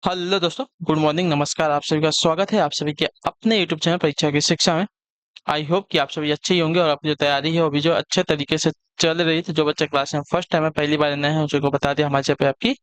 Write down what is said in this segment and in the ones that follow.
Hello दोस्तों, good morning, नमस्कार। आप सभी का स्वागत है आप सभी के अपने यूट्यूब चैनल परीक्षा की शिक्षा में। आई होप कि आप सभी अच्छे ही होंगे और अपनी जो तैयारी है वो भी जो अच्छे तरीके से चल रही थी। जो बच्चे क्लास में फर्स्ट टाइम है, पहली बार नए हैं, उनको बता दिया हमारे चैनल पे आपकी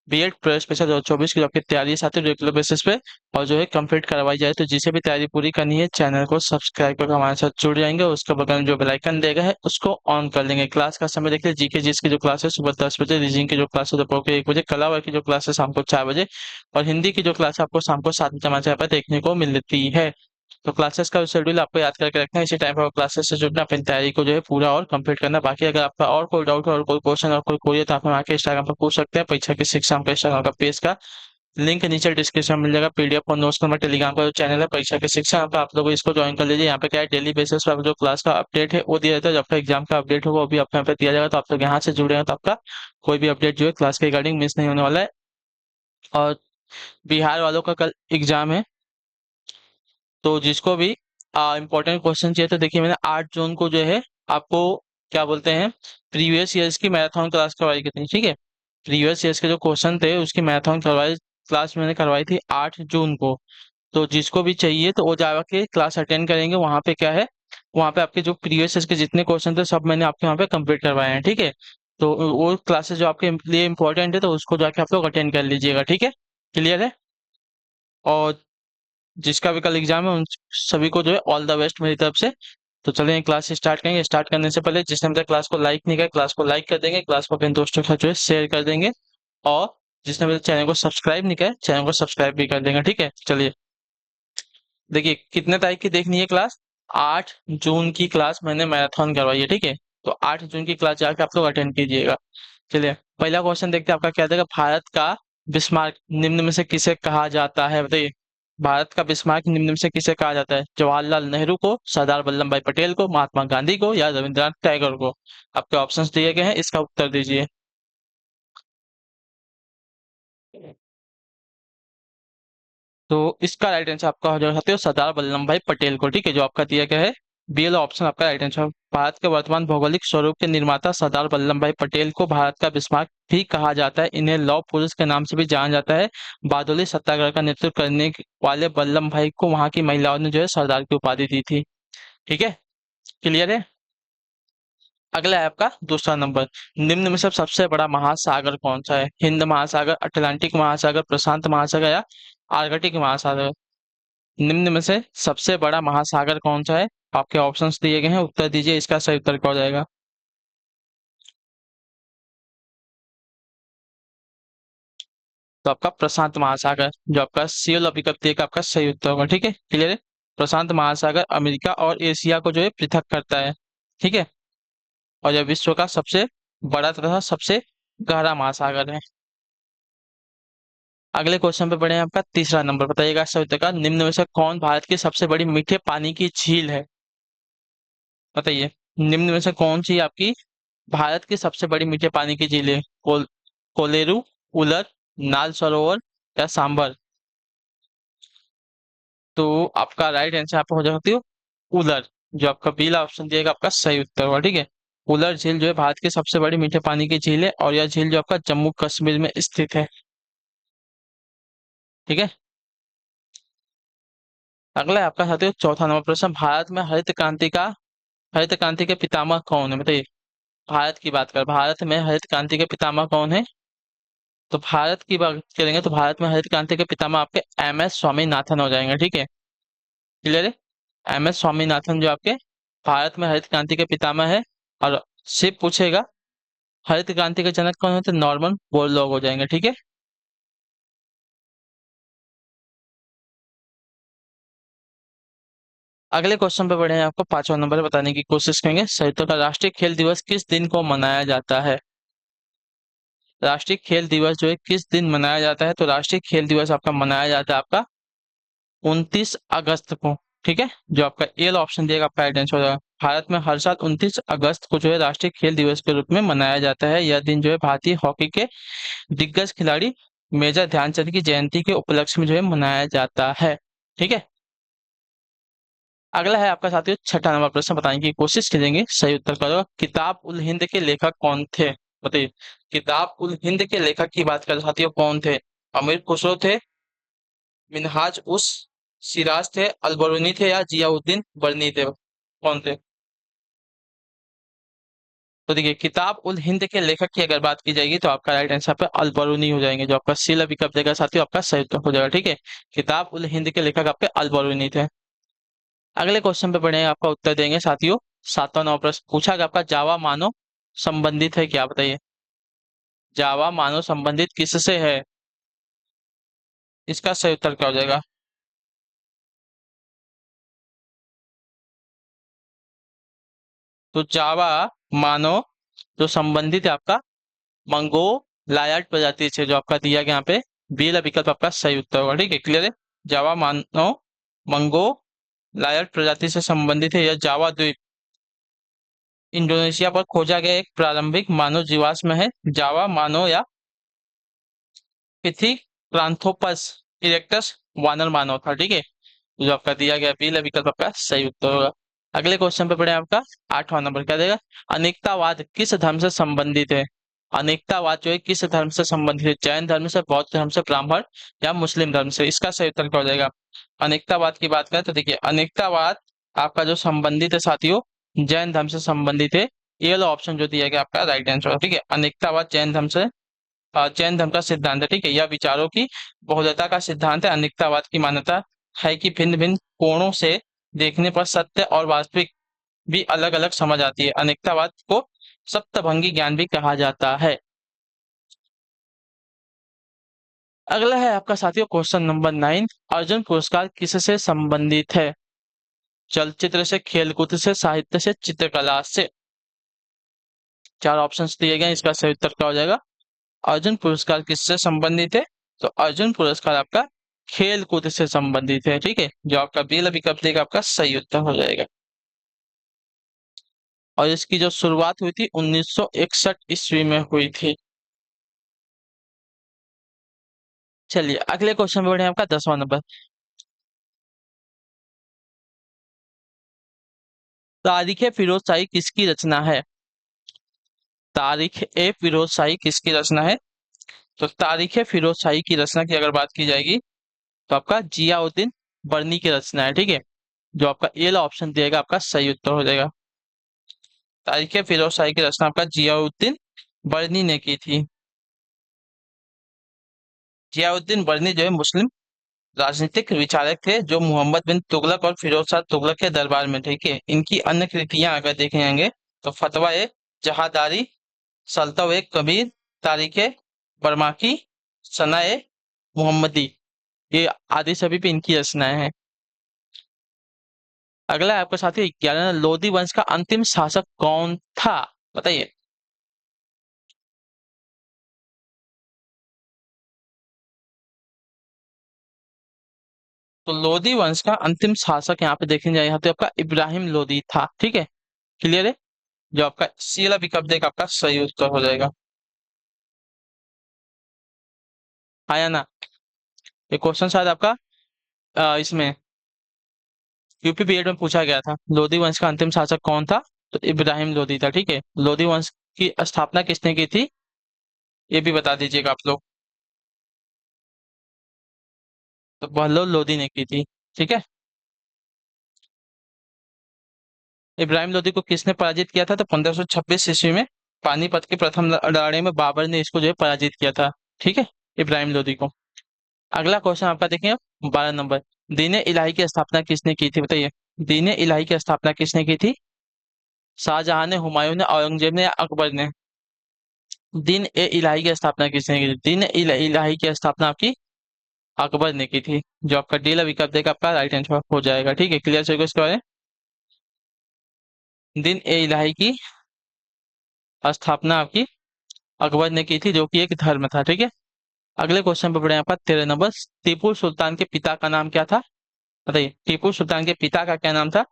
बीएड प्रेस स्पेशल 2024 की जो आपकी तैयारी है साथ ही रेगुलर बेसिस पे और जो है कंप्लीट करवाई जाए। तो जिसे भी तैयारी पूरी करनी है चैनल को सब्सक्राइब करके हमारे साथ जुड़ जाएंगे। उसके बगल में जो बेल आइकन देगा है उसको ऑन कर लेंगे। क्लास का समय देखिए, जीके जीएस की जो क्लास है सुबह 10 बजे, रीजनिंग की जो क्लास है दोपहर के 1 बजे, कला वर्ग की जो क्लास है शाम को 4 बजे और हिंदी की जो क्लास है आपको शाम को 7 बजे हमारे चैनल पर देखने को मिलती है। तो क्लासेस का शेड्यूल आपको याद करके रखना है, इसी टाइम पर क्लासेस से जुड़ना, अपनी तैयारी को जो है पूरा और कंप्लीट करना। बाकी अगर आपका और कोई डाउट है और कोई क्वेश्चन और कोई कोई है तो आप हमें आके इंस्टाग्राम पर पूछ सकते हैं। परीक्षा की शिक्षा हमका इंस्टाग्राम का पेज का लिंक नीचे डिस्क्रिप्शन में मिल जाएगा। पीडीएफ और नोट्स का हमारे टेलीग्राम का जो चैनल है परीक्षा की शिक्षा, यहाँ पे आप लोग इसको ज्वाइन कर लीजिए। यहाँ पे क्या है, डेली बेसिस पर जो क्लास का अपडेट है वो दिया जाता है। जब आपका एग्जाम का अपडेट होगा वो भी आपको यहाँ पे दिया जाएगा। तो आप लोग यहाँ से जुड़े हैं तो आपका कोई भी अपडेट जो है क्लास के रिगार्डिंग मिस नहीं होने वाला है। और बिहार वालों का कल एग्जाम है, तो जिसको भी इंपॉर्टेंट क्वेश्चन चाहिए तो देखिए मैंने 8 जून को जो है आपको क्या बोलते हैं प्रीवियस ईयर्स की मैराथन क्लास करवाई कितनी, ठीक है। प्रीवियस ईयर्स के जो क्वेश्चन थे उसकी मैराथन करवाई क्लास मैंने करवाई थी 8 जून को। तो जिसको भी चाहिए तो वो जाके क्लास अटेंड करेंगे। वहाँ पे क्या है, वहाँ पे आपके जो प्रीवियस ईयर्स के जितने क्वेश्चन थे सब मैंने आपके वहाँ पे कंप्लीट करवाए हैं, ठीक है। तो वो क्लासेस जो आपके लिए इंपॉर्टेंट है तो उसको जाके आप लोग अटेंड कर लीजिएगा, ठीक है। क्लियर है। और जिसका भी कल एग्जाम है उन सभी को जो है ऑल द बेस्ट मेरी तरफ से। तो चलिए क्लास स्टार्ट करेंगे। स्टार्ट करने से पहले जिसने अभी तक क्लास को लाइक नहीं किया क्लास को लाइक कर देंगे, क्लास को अपने दोस्तों के साथ जो है शेयर कर देंगे और जिसने अभी तक चैनल को सब्सक्राइब नहीं किया चैनल को सब्सक्राइब भी कर देंगे, ठीक है। चलिए देखिए कितने तारीख की देखनी है क्लास। 8 जून की क्लास मैंने मैराथन करवाई है, ठीक है। तो 8 जून की क्लास जाके आप लोग अटेंड कीजिएगा। चलिए पहला क्वेश्चन देखते हैं आपका क्या देगा। भारत का बिस्मार्क निम्न में से किसे कहा जाता है, बताइए। भारत का बिस्मार्क निम्न में से किसे कहा जाता है। जवाहरलाल नेहरू को, सरदार वल्लभ भाई पटेल को, महात्मा गांधी को या रविंद्रनाथ टैगोर को। आपके ऑप्शंस दिए गए हैं, इसका उत्तर दीजिए। तो इसका राइट आंसर आपका हो जाएगा साथियों सरदार वल्लभ भाई पटेल को, ठीक है। जो आपका दिया गया है बी वाला ऑप्शन आपका राइट आंसर। भारत के वर्तमान भौगोलिक स्वरूप के निर्माता सरदार वल्लभ भाई पटेल को भारत का बिस्मार्क भी कहा जाता है। इन्हें लौह पुरुष के नाम से भी जाना जाता है। बारदोली सत्याग्रह का नेतृत्व करने वाले वल्लभ भाई को वहां की महिलाओं ने जो है सरदार की उपाधि दी थी, ठीक है। क्लियर है। अगला है आपका दूसरा नंबर। निम्न में से सबसे बड़ा महासागर कौन सा है। हिंद महासागर, अटलांटिक महासागर, प्रशांत महासागर या आर्कटिक महासागर। निम्न में से सबसे बड़ा महासागर कौन सा है। आपके ऑप्शंस दिए गए हैं, उत्तर दीजिए। इसका सही उत्तर क्या हो जाएगा। तो आपका प्रशांत महासागर जो आपका सी वाला विकल्प दिए का आपका सही उत्तर होगा, ठीक है। क्लियर है। प्रशांत महासागर अमेरिका और एशिया को जो है पृथक करता है, ठीक है। और यह विश्व का सबसे बड़ा तथा सबसे गहरा महासागर है। अगले क्वेश्चन पे बढ़े हैं, आपका तीसरा नंबर बताइएगा सही उत्तर का। निम्न में से कौन भारत की सबसे बड़ी मीठे पानी की झील है, बताइए। निम्न में से कौन सी आपकी भारत की सबसे बड़ी मीठे पानी की झील है। कोलेरू, उलर, नाल सरोवर या सांबर। तो आपका राइट आंसर आप हो सकती हो उलर। जो आपका पीला ऑप्शन दिएगा आपका सही उत्तर होगा, ठीक है। उलर झील जो है भारत की सबसे बड़ी मीठे पानी की झील है और यह झील जो आपका जम्मू कश्मीर में स्थित है, ठीक है। अगला है आपका साथियों चौथा नंबर प्रश्न। हरित क्रांति के पितामह कौन है, बताइए। भारत की बात कर, भारत में हरित क्रांति के पितामह कौन है। तो भारत की बात करेंगे तो भारत में हरित क्रांति के पितामह आपके एम एस स्वामीनाथन हो जाएंगे, ठीक है। क्लियर है। एम एस स्वामीनाथन जो आपके भारत में हरित क्रांति के पितामह है। और सिर्फ पूछेगा हरित क्रांति के जनक कौन है तो नॉर्मन बोरलॉग हो जाएंगे, ठीक है। अगले क्वेश्चन पे बढ़े हैं, आपको पांचवा नंबर बताने की कोशिश करेंगे। संयुक्त का राष्ट्रीय खेल दिवस किस दिन को मनाया जाता है। राष्ट्रीय खेल दिवस जो है किस दिन मनाया जाता है। तो राष्ट्रीय खेल दिवस आपका मनाया जाता है आपका 29 अगस्त को, ठीक है। जो आपका ए ऑप्शन दिएगा आपका राइट आंसर हो जाएगा। भारत में हर साल 29 अगस्त को जो है राष्ट्रीय खेल दिवस के रूप में मनाया जाता है। यह दिन जो है भारतीय हॉकी के दिग्गज खिलाड़ी मेजर ध्यानचंद की जयंती के उपलक्ष्य में जो है मनाया जाता है, ठीक है। अगला है आपका साथियों छठा नंबर प्रश्न बताने की कोशिश करेंगे, सही उत्तर करो। किताब उल हिंद के लेखक कौन थे, बताइए। किताब उल हिंद के लेखक की बात कर साथियों कौन थे। अमीर खुसरो थे, मिनहाज उस सिराज थे, अलबरूनी थे या जियाउद्दीन बरनी थे, कौन थे? तो देखिए, किताब उल हिंद के लेखक की अगर बात की जाएगी तो आपका राइट आंसर पे अलबरूनी हो जाएंगे, जो आपका सी विकल्प देगा साथियों, आपका सही उत्तर हो जाएगा। ठीक है, किताब उल हिंद के लेखक आपके अलबरूनी थे। अगले क्वेश्चन पे बढ़े, आपका उत्तर देंगे साथियों। 7वां प्रश्न पूछा गया आपका, जावा मानव संबंधित है क्या, बताइए। जावा मानव संबंधित किससे है? इसका सही उत्तर क्या हो जाएगा? तो जावा मानव जो संबंधित है आपका मंगो लायट प्रजाति से, जो आपका दिया गया यहाँ पे बी वाला विकल्प आपका सही उत्तर होगा। ठीक है, क्लियर है। जावा मानव मंगो लायट प्रजाति से संबंधित है। यह जावा द्वीप इंडोनेशिया पर खोजा गया एक प्रारंभिक मानव जीवाश्म है। जावा मानव या पिथिक्रांथोपस इरेक्टस वानर मानव था। ठीक है, जो आपका दिया गया बी विकल्प आपका सही उत्तर होगा। अगले क्वेश्चन पे पढ़े आपका 8वां नंबर क्या देगा, अनेकतावाद किस धर्म से संबंधित है? अनेकतावाद जो है किस धर्म से संबंधित है? जैन धर्म से, बौद्ध धर्म से, ब्राह्मण या मुस्लिम धर्म से? इसका सही उत्तर क्या हो जाएगा? अनेकतावाद की बात करें तो देखिए, अनेकतावाद आपका जो संबंधित है साथियों, जैन धर्म से संबंधित है। ये वाला ऑप्शन जो दिया गया आपका राइट आंसर है। ठीक है, अनेकतावाद जैन धर्म से, जैन धर्म का सिद्धांत है। ठीक है, यह विचारों की बहुलता का सिद्धांत है। अनेकतावाद की मान्यता है कि भिन्न भिन्न कोणों से देखने पर सत्य और वास्तविक भी अलग अलग समझ आती है। अनेकतावाद को सप्तभंगी ज्ञान भी कहा जाता है। अगला है आपका साथियों क्वेश्चन नंबर 9, अर्जुन पुरस्कार किससे संबंधित है? चलचित्र से, खेलकूद से, साहित्य से, चित्रकला से? चार ऑप्शंस दिए गए हैं, इसका सही उत्तर क्या हो जाएगा? अर्जुन पुरस्कार किससे संबंधित है? तो अर्जुन पुरस्कार आपका खेल कूद से संबंधित है। ठीक है, जो आपका बी विकल्प देगा आपका सही उत्तर हो जाएगा। और इसकी जो शुरुआत हुई थी 1961 ईस्वी में हुई थी। चलिए अगले क्वेश्चन में बढ़े, आपका 10वां नंबर, तारीख ए फिरोज शाही किसकी रचना है? तारीख ए फिरोज शाही किसकी रचना है? तो तारीख ए फिरोज शाही की रचना की अगर बात की जाएगी तो आपका जियाउद्दीन बर्नी की रचना है। ठीक है, जो आपका ए वाला ऑप्शन दिएगा आपका सही उत्तर हो जाएगा। तारीख फिरोज शाही की रचना आपका जियाउद्दीन बरनी ने की थी। जियाउद्दीन बरनी जो है मुस्लिम राजनीतिक विचारक थे, जो मोहम्मद बिन तुगलक और फिरोज शाह तुगलक के दरबार में। ठीक है, इनकी अन्य कृतियां अगर देखे जाएंगे तो फतवा ए जहादारी, सल्तव ए कबीर, तारीख बरमाकी, सना ए मोहम्मदी, ये आदि सभी पे इनकी रचनाएं हैं। अगला है आपके साथ ही 11, लोधी वंश का अंतिम शासक कौन था, बताइए। तो लोधी वंश का अंतिम शासक यहाँ पे देखेंगे, यहाँ पे आपका इब्राहिम लोधी था। ठीक है, क्लियर है। जो आपका सी वाला विकल्प देगा आपका सही उत्तर हो जाएगा। आया ना? ये क्वेश्चन शायद आपका इसमें यूपी पीरियड में पूछा गया था, लोधी वंश का अंतिम शासक कौन था? तो इब्राहिम लोधी था। ठीक है, लोधी वंश की स्थापना किसने की थी, ये भी बता दीजिएगा आप लोग। तो बहलोल लोधी ने की थी। ठीक है, इब्राहिम लोधी को किसने पराजित किया था? तो 1526 ईस्वी में पानीपत के प्रथम लड़ाई में बाबर ने इसको जो है पराजित किया था। ठीक है, इब्राहिम लोधी को। अगला क्वेश्चन आपका देखिए, 12 नंबर, दीन इलाही की स्थापना किसने की थी, बताइए। दीन इलाही की स्थापना किसने की थी? शाहजहां ने, हुमायूं ने, औरंगजेब ने या अकबर ने? दीन ए इलाही की स्थापना किसने की थी? दीन इलाही की स्थापना आपकी अकबर ने की थी। जो आपका डी विकल्प देगा आपका राइट आंसर हो जाएगा। ठीक है, क्लियर सर इसके बारे में। दीन ए इलाही की स्थापना आपकी अकबर ने की थी, जो कि एक धर्म था। ठीक है, अगले क्वेश्चन पे बढ़े, यहाँ पर 13 नंबर, टीपू सुल्तान के पिता का नाम क्या था, बताइए। टीपू सुल्तान के पिता का क्या नाम था?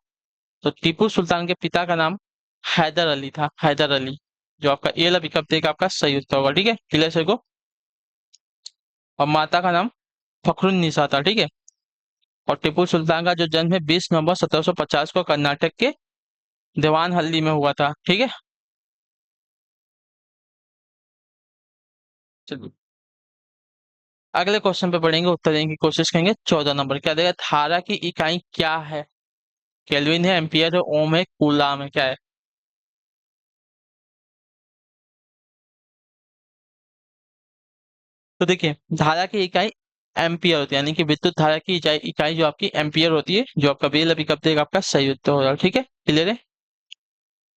तो टीपू सुल्तान के पिता का नाम हैदर अली था, हैदर अली। जो आपका ये वाला विकल्प देगा आपका सही उत्तर होगा। ठीक है, क्लियर सर को। और माता का नाम फखरुन्निसा था। ठीक है, और टीपू सुल्तान का जो जन्म है 20 नवंबर 1750 को कर्नाटक के देवानहल्ली में हुआ था। ठीक है, चलिए। अगले क्वेश्चन पे पढ़ेंगे, उत्तर देने की कोशिश करेंगे। 14 नंबर क्या देगा, धारा की इकाई क्या है? केल्विन है, एम्पियर है, ओम है, कूलाम है, क्या है? तो देखिए, धारा की इकाई एम्पियर होती है, यानी कि विद्युत धारा की इकाई इकाई जो आपकी एम्पियर होती है, जो आपका बेल अभी कब देगा, आपका सही उत्तर होगा। ठीक है, क्लियर है।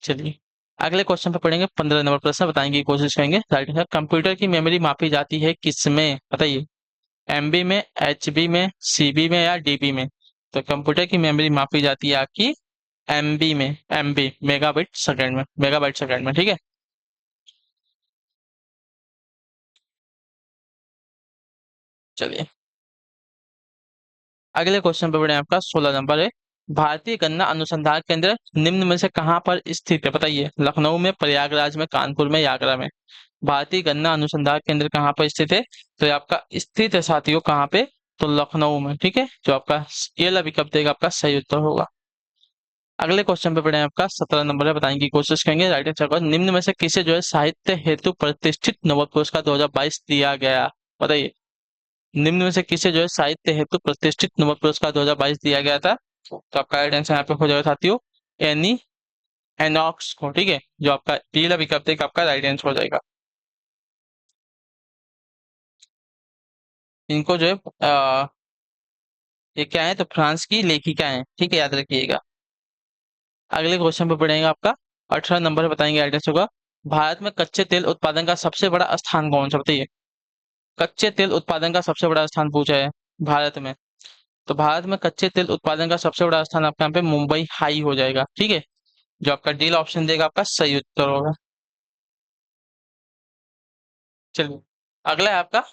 चलिए, अगले क्वेश्चन पे पढ़ेंगे। 15 नंबर प्रश्न बताएंगे की कोशिश करेंगे। राइट आंसर, कंप्यूटर की मेमोरी मापी जाती है किसमें, बताइए? एमबी में, एचबी में, सीबी में या डीबी में? तो कंप्यूटर की मेमोरी मापी जाती है आपकी एमबी में, एमबी मेगाबिट सेकंड में, मेगाबाइट सेकंड में। ठीक है, चलिए, अगले क्वेश्चन पे बढ़े। आपका 16 नंबर है, भारतीय गन्ना अनुसंधान केंद्र निम्न में से कहाँ पर स्थित है, बताइए? लखनऊ में, प्रयागराज में, कानपुर में या आगरा में? भारतीय गन्ना अनुसंधान केंद्र कहाँ पर स्थित है? तो ये आपका स्थित है साथियों, कहाँ पे? तो लखनऊ में। ठीक है, जो आपका ये विकल्प देगा आपका सही उत्तर होगा। अगले क्वेश्चन पे पढ़े। आपका 17 नंबर है, बताने की कोशिश करेंगे। राइट आंसर को, निम्न में से किसे जो है साहित्य हेतु प्रतिष्ठित नोबेल पुरस्कार 2022 दिया गया, बताइए? निम्न में से किसे जो है साहित्य हेतु प्रतिष्ठित नोबेल पुरस्कार 2022 दिया गया था? तो आपका राइट आंसर यहाँ पे हो जाएगा साथियों, एनी एनॉक्स को। ठीक है, जो आपका पीला विकल्प देगा आपका राइट आंसर हो जाएगा। इनको जो है ये क्या है, तो फ्रांस की लेखिका है। ठीक है, याद रखिएगा। अगले क्वेश्चन पे पढ़ेंगे। आपका 18 नंबर बताएंगे राइट आंसर होगा, भारत में कच्चे तेल उत्पादन का सबसे बड़ा स्थान कौन सा, बताइए? कच्चे तेल उत्पादन का सबसे बड़ा स्थान पूछा है भारत में। तो भारत में कच्चे तेल उत्पादन का सबसे बड़ा स्थान आपका यहाँ पे मुंबई हाई हो जाएगा। ठीक है, जो आपका डील ऑप्शन देगा आपका सही उत्तर होगा। चलिए, अगला है आपका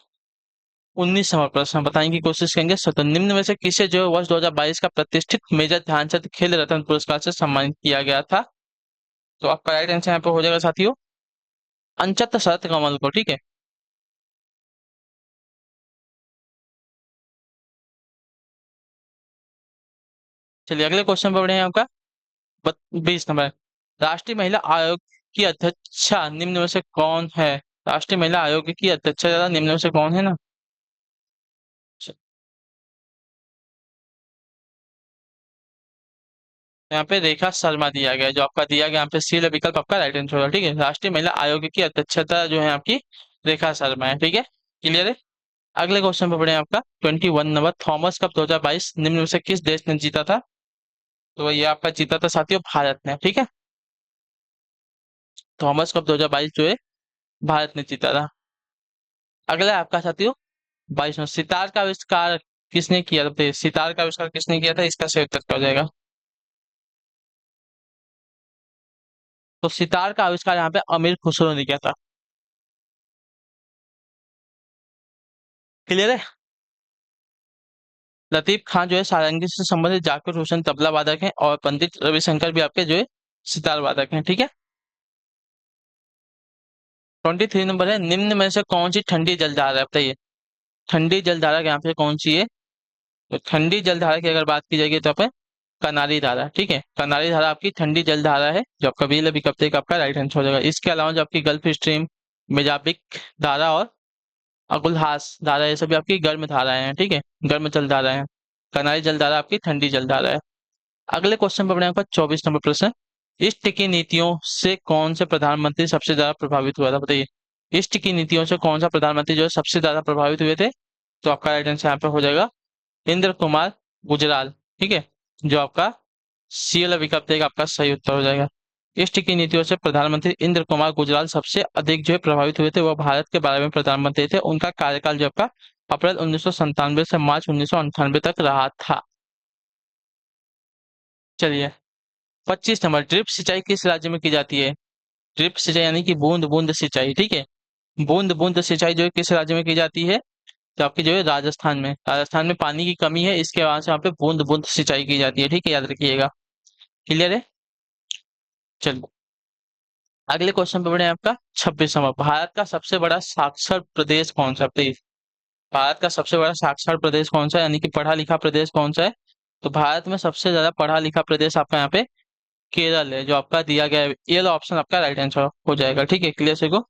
19 नंबर प्रश्न, बताने की कोशिश करेंगे। सतो निम्न में से किसे जो है वर्ष 2022 का प्रतिष्ठित मेजर ध्यानचंद खेल रत्न पुरस्कार से सम्मानित किया गया था? तो आपका राइट आंसर यहाँ पे हो जाएगा साथियों, अंचत शरत कमल को। ठीक है, चलिए, अगले क्वेश्चन पे बढ़े हैं। आपका 20 नंबर, राष्ट्रीय महिला आयोग की अध्यक्षा निम्न में से कौन है? राष्ट्रीय महिला आयोग की अध्यक्षा ज्यादा निम्न में से कौन है ना? यहाँ पे रेखा शर्मा दिया गया है, जो आपका दिया गया यहाँ पे सी विकल्प आपका राइट आंसर होगा। ठीक है, राष्ट्रीय महिला आयोग की अध्यक्षता जो है आपकी रेखा शर्मा है। ठीक है, क्लियर है। अगले क्वेश्चन पे पढ़े आपका 21 नंबर, थॉमस कप 2022 निम्न में से किस देश ने जीता था? तो ये आपका जीता था साथियों भारत ने। ठीक है, थॉमस कप 2022 जो है भारत ने जीता था। अगला है आपका साथियों 22 में, सितार का आविष्कार किसने किया था? तो सितार का आविष्कार किसने किया था, इसका सही उत्तर क्या हो जाएगा? तो सितार का आविष्कार यहाँ पे अमीर खुसरो ने किया था। क्लियर है। लतीफ खान जो है सारंगी से संबंधित, जाकिर हुसैन तबला वादक हैं और पंडित रविशंकर भी आपके जो है सितार वादक हैं। ठीक है, 23 नंबर है, निम्न में से कौन सी ठंडी जलधारा है, बताइए? ठंडी जलधारा यहाँ पे कौन सी है? तो ठंडी जलधारा की अगर बात की जाएगी तो आप कनारी धारा। ठीक है, कनारी धारा आपकी ठंडी जलधारा है, जो आपका बील अभी कब तक आपका राइट आंसर हो जाएगा। इसके अलावा जो आपकी गल्फ स्ट्रीम, मिजाबिक धारा और अगुलहास धारा, ये सभी आपकी गर्म धाराएं हैं। ठीक है, गर्म जल धारा है। कनारी जल धारा आपकी ठंडी जल धारा है। अगले क्वेश्चन पर बढ़े आपका 24 नंबर प्रश्न, इष्ट की नीतियों से कौन से प्रधानमंत्री सबसे ज्यादा प्रभावित हुआ था, बताइए? इष्ट की नीतियों से कौन सा प्रधानमंत्री जो है सबसे ज्यादा प्रभावित हुए थे? तो आपका राइट आंसर यहाँ पे हो जाएगा इंद्र कुमार गुजराल। ठीक है, जो आपका सी वाला विकल्प देगा आपका सही उत्तर हो जाएगा। इष्ट की नीतियों से प्रधानमंत्री इंद्र कुमार गुजराल सबसे अधिक जो है प्रभावित हुए थे, वह भारत के 12वें प्रधानमंत्री थे। उनका कार्यकाल जो आपका अप्रैल 1997 से मार्च 1998 तक रहा था। चलिए, 25 नंबर, ड्रिप सिंचाई किस राज्य में की जाती है? ड्रिप सिंचाई यानी कि बूंद बूंद सिंचाई। ठीक है, बूंद बूंद सिंचाई जो है किस राज्य में की जाती है? तो आपकी जो है राजस्थान में। राजस्थान में पानी की कमी है, इसके वजह से यहाँ पे बूंद बूंद सिंचाई की जाती है। ठीक है, याद रखिएगा। क्लियर है। चलिए, अगले क्वेश्चन पे बढ़े आपका 26 नंबर, भारत का सबसे बड़ा साक्षर प्रदेश कौन सा है? बताइए, भारत का सबसे बड़ा साक्षर प्रदेश कौन सा है, यानी कि पढ़ा लिखा प्रदेश कौन सा है? तो भारत में सबसे ज्यादा पढ़ा लिखा प्रदेश आपका यहाँ पे केरल है, जो आपका दिया गया है। ये वाला ऑप्शन आपका राइट आंसर हो जाएगा। ठीक है, क्लियर से को।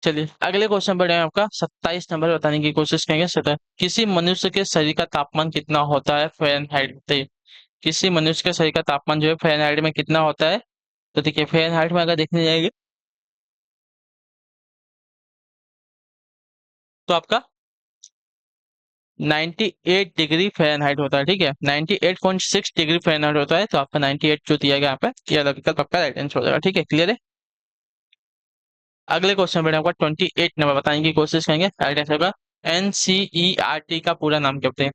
चलिए अगले क्वेश्चन बढ़े हैं आपका 27 नंबर बताने की कोशिश करेंगे। सतह किसी मनुष्य के शरीर का तापमान कितना होता है फ़ारेनहाइट में? किसी मनुष्य के शरीर का तापमान जो है फ़ारेनहाइट में कितना होता है? तो देखिए फ़ारेनहाइट में अगर देखने जाएंगे तो आपका 98 डिग्री फ़ारेनहाइट होता है। ठीक है, 98.6 डिग्री फ़ारेनहाइट होता है। तो आपका 98 जो दिया गया यहाँ पे, ये वाला विकल्प आपका राइट आंसर हो जाएगा। ठीक है, क्लियर है। अगले क्वेश्चन में आपका 28 नंबर बताने की कोशिश करेंगे। राइट आंसर होगा एनसीईआरटी का पूरा नाम क्या होता है?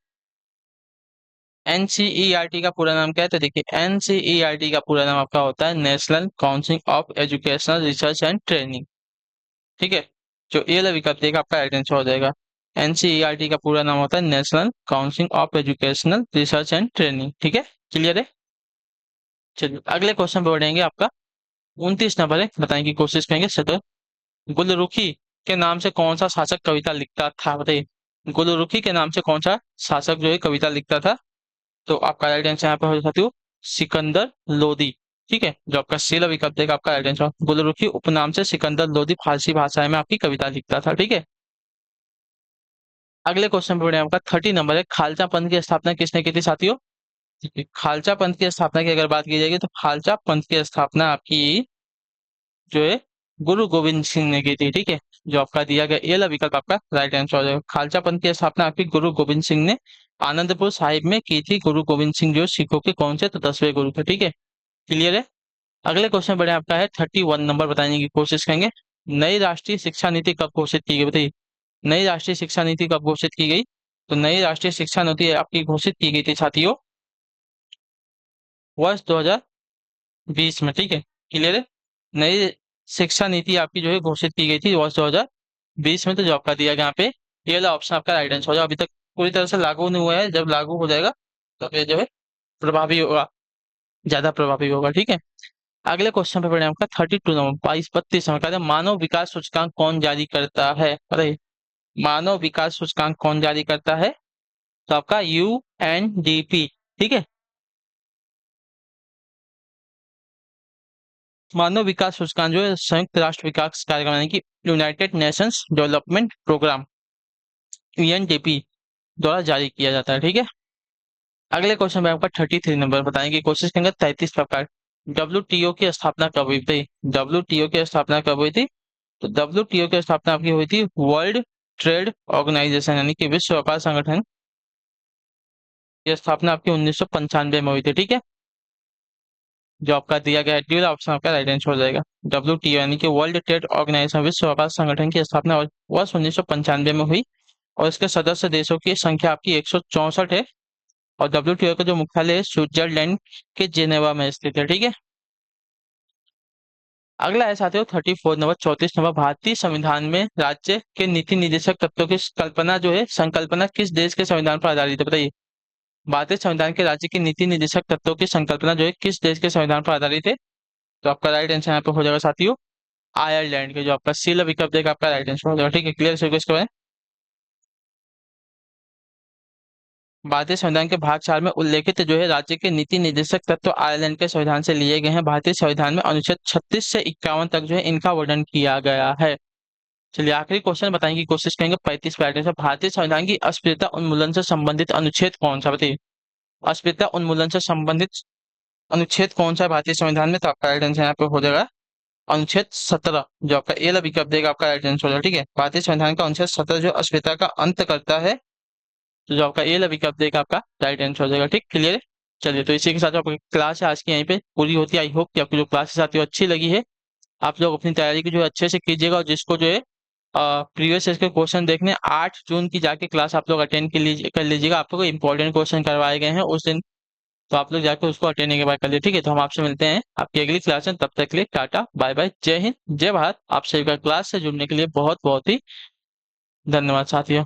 एनसीईआरटी का पूरा नाम क्या है? तो देखिए एनसीईआरटी का पूरा नाम आपका होता है national council of educational research and training. ठीक है, जो ए वाला विकल्प देगा आपका राइट आंसर हो जाएगा। एनसीईआरटी का पूरा नाम होता है national council of educational research and training. ठीक है, क्लियर है। चलिए अगले क्वेश्चन पे बढ़ेंगे। आपका 29 नंबर है, बताने की कोशिश करेंगे। सतर गुलरुखी के नाम से कौन सा शासक कविता लिखता था? बताइए, गुलरुखी के नाम से कौन सा शासक जो है कविता लिखता था? तो आपका राइट आंसर यहाँ पे हो सकती हो सिकंदर लोदी। ठीक है, जो आपका सी विकल्प देगा आपका राइट आंसर। गुलरुखी उपनाम से सिकंदर लोदी फारसी भाषा में आपकी कविता लिखता था। ठीक है, अगले क्वेश्चन पे बढ़े आपका 30 नंबर है। खालसा पंथ की स्थापना किसने की थी साथियों? ठीक है, खालसा पंथ की स्थापना की अगर बात की जाएगी तो खालसा पंथ की स्थापना आपकी जो है गुरु गोविंद सिंह ने की थी। ठीक है, जो आपका दिया गया ये वाला विकल्प आपका राइट आंसर हो जाएगा। खालसा पंथ की स्थापना आपकी गुरु गोविंद सिंह ने आनंदपुर साहिब में की थी। गुरु गोविंद सिंह जो सिखों के कौन से? तो 10वें गुरु थे। ठीक है, क्लियर है। अगले क्वेश्चन बढ़े आपका है 31 नंबर बताने की कोशिश करेंगे। नई राष्ट्रीय शिक्षा नीति कब घोषित की गई? बताइए, नई राष्ट्रीय शिक्षा नीति कब घोषित की गई? तो नई राष्ट्रीय शिक्षा नीति आपकी घोषित की गई थी साथियों वर्ष 2020 में। ठीक है, क्लियर है। नई शिक्षा नीति आपकी जो है घोषित की गई थी वर्ष 2020 में। तो जो आपका दिया गया यहाँ पे ये वाला ऑप्शन आपका राइट आंसर हो जाएगा। अभी तक पूरी तरह से लागू नहीं हुआ है, जब लागू हो जाएगा तो फिर जो है प्रभावी होगा, ज्यादा प्रभावी होगा। ठीक है, अगले क्वेश्चन पे पढ़े आपका 32 नंबर 22-32 नंबर का मानव विकास सूचकांक कौन जारी करता है? अरे मानव विकास सूचकांक कौन जारी करता है? तो आपका यूएनडीपी। ठीक है, मानव विकास सूचकांक जो है संयुक्त राष्ट्र विकास कार्यक्रम यानी कि united nations development programme UNDP द्वारा जारी किया जाता है। ठीक है, अगले क्वेश्चन में आपका 33 नंबर बताने की कोशिश करेंगे। 33 प्रकार डब्ल्यूटीओ की स्थापना कब हुई थी? डब्ल्यूटीओ की स्थापना कब हुई थी? तो डब्ल्यूटीओ की स्थापना आपकी हुई थी वर्ल्ड ट्रेड ऑर्गेनाइजेशन यानी कि विश्व व्यापार संगठन की स्थापना आपकी 1995 में हुई थी। ठीक है, जो आपका दिया गया है डी ऑप्शन आपका राइट आंसर हो जाएगा। डब्ल्यूटीओ यानी कि वर्ल्ड ट्रेड ऑर्गेनाइजेशन विश्व व्यापार संगठन की स्थापना वर्ष 1995 में हुई और इसके सदस्य देशों की संख्या आपकी 164 है। और डब्ल्यूटीओ का जो मुख्यालय है स्विट्जरलैंड के जेनेवा में स्थित है। ठीक है, अगला है साथियों 34 नंबर 34 नंबर भारतीय संविधान में राज्य के नीति निर्देशक तत्वों की कल्पना जो है संकल्पना किस देश के संविधान पर आधारित है? बताइए, भारतीय संविधान के राज्य के नीति निर्देशक तत्वों की संकल्पना जो है किस देश के संविधान पर आधारित है? तो आपका राइट आंसर यहाँ पे हो जाएगा साथियों आयरलैंड के। जो आपका सी विकल्प देगा आपका राइट आंसर हो जाएगा। ठीक है, क्लियर सर इसके बाद भारतीय संविधान के भाग 4 में उल्लेखित जो है राज्य के नीति निर्देशक तत्व आयरलैंड के संविधान से लिए गए हैं। भारतीय संविधान में अनुच्छेद 36 से 51 तक जो है इनका वर्णन किया गया है। चलिए आखिरी क्वेश्चन बताने की कोशिश करेंगे 35 पैटर्न से। भारतीय संविधान की अस्पृश्यता उन्मूलन से संबंधित अनुच्छेद कौन सा? बताइए, अस्पृश्यता उन्मूलन से संबंधित अनुच्छेद कौन सा है भारतीय संविधान में? तो आपका राइट आंसर यहाँ पे हो जाएगा अनुच्छेद 17। जो आपका ए विकल्प देगा आपका राइट आंसर हो जाएगा। ठीक है, भारतीय संविधान का अनुच्छेद 17 जो अस्पृश्यता का अंत करता है। तो जो आपका ए विकल्प देगा आपका राइट आंसर हो जाएगा। ठीक, क्लियर है। चलिए तो इसी के साथ आपकी क्लास है आज की यहीं पे पूरी होती है। आई होप कि आपकी जो क्लास है साथियों अच्छी लगी है। आप लोग अपनी तैयारी की जो है अच्छे से कीजिएगा और जिसको जो है प्रीवियस ईयर के क्वेश्चन देखने 8 जून की जाके क्लास आप लोग अटेंड कर लीजिएगा। आप लोग को इंपॉर्टेंट क्वेश्चन करवाए गए हैं उस दिन, तो आप लोग जाकर उसको अटेंड एक बार कर लिए। ठीक है, तो हम आपसे मिलते हैं आपकी अगली क्लास में। तब तक के लिए टाटा बाय बाय, जय हिंद जय भारत। आप सभी का क्लास से जुड़ने के लिए बहुत बहुत ही धन्यवाद साथियों।